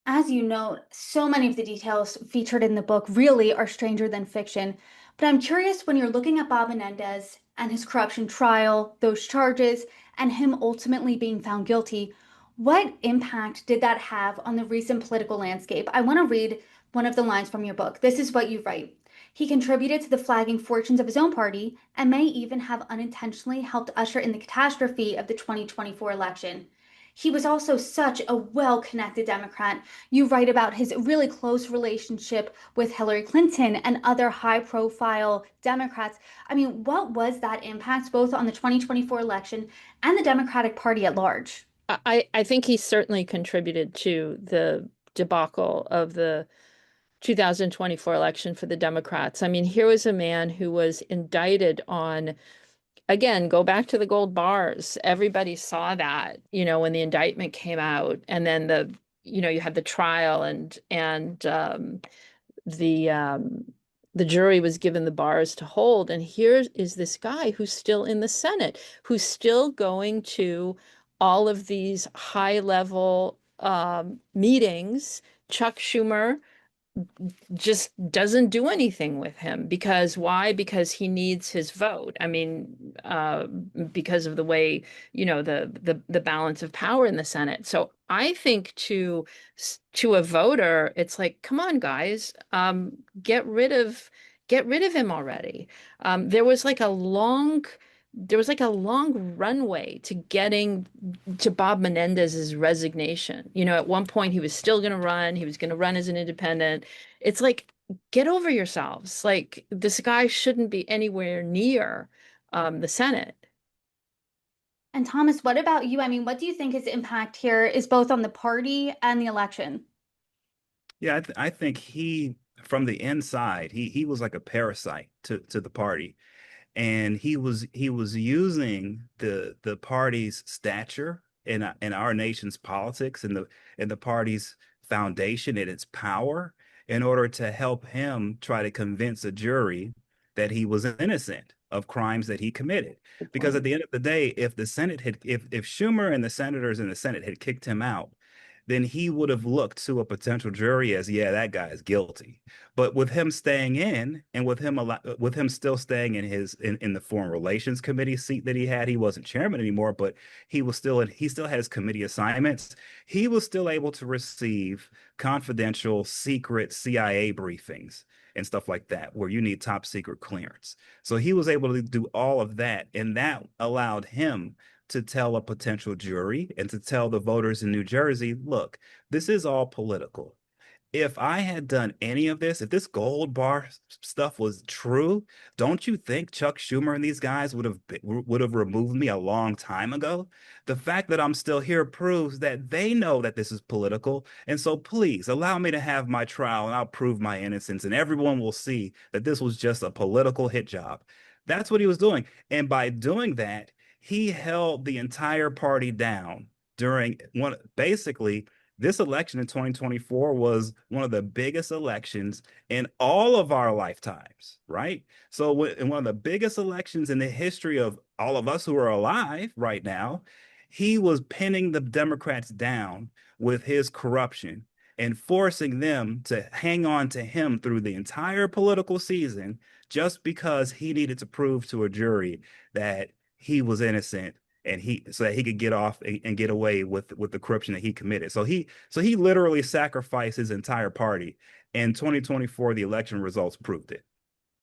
As you note, so many of the details featured in the book really are stranger than fiction. But I'm curious when you're looking at Bob Menendez and his corruption trial, those charges, and him ultimately being found guilty, what impact did that have on the recent political landscape? I want to read one of the lines from your book. This is what you write. He contributed to the flagging fortunes of his own party and may even have unintentionally helped usher in the catastrophe of the 2024 election. He was also such a well connected Democrat. You write about his really close relationship with Hillary Clinton and other high profile Democrats. I mean, what was that impact both on the 2024 election and the Democratic Party at large? I think he certainly contributed to the debacle of the 2024 election for the Democrats. I mean, here was a man who was indicted on, again, go back to the gold bars. Everybody saw that, when the indictment came out, and then you had the trial, and the the jury was given the bars to hold. And here is this guy who's still in the Senate, who's still going to all of these high level meetings. Chuck Schumer just doesn't do anything with him because why? Because he needs his vote. I mean, because of the way, the balance of power in the Senate. So I think to a voter, it's like, come on, guys, get rid of him already. There was like a long runway to getting to Bob Menendez's resignation. At one point he was still going to run. He was going to run as an independent. It's like, get over yourselves. Like, this guy shouldn't be anywhere near the Senate. And Thomas, what about you? I mean, what do you think his impact here is both on the party and the election? Yeah, I think from the inside, he was like a parasite to the party, and he was using the party's stature in our nation's politics and the party's foundation and its power in order to help him try to convince a jury that he was innocent of crimes that he committed. Good Because at point. the end of the day, if the Senate had if Schumer and the senators in the Senate had kicked him out, then he would have looked to a potential jury as, yeah, that guy is guilty. But with him staying in, and with him still staying in the Foreign Relations Committee seat that he had, he wasn't chairman anymore, but he still had his committee assignments. He was still able to receive confidential, secret CIA briefings and stuff like that, where you need top secret clearance. So he was able to do all of that, and that allowed him to tell a potential jury and to tell the voters in New Jersey, look, this is all political. If I had done any of this, if this gold bar stuff was true, don't you think Chuck Schumer and these guys would have removed me a long time ago? The fact that I'm still here proves that they know that this is political, and so please allow me to have my trial, and I'll prove my innocence, and everyone will see that this was just a political hit job. That's what he was doing, and by doing that, he held the entire party down during one basically this election in 2024 was one of the biggest elections in all of our lifetimes, right? So, in one of the biggest elections in the history of all of us who are alive right now, he was pinning the Democrats down with his corruption and forcing them to hang on to him through the entire political season just because he needed to prove to a jury that he was innocent and he so that he could get off and get away with the corruption that he committed. So he literally sacrificed his entire party. And 2024, the election results proved it.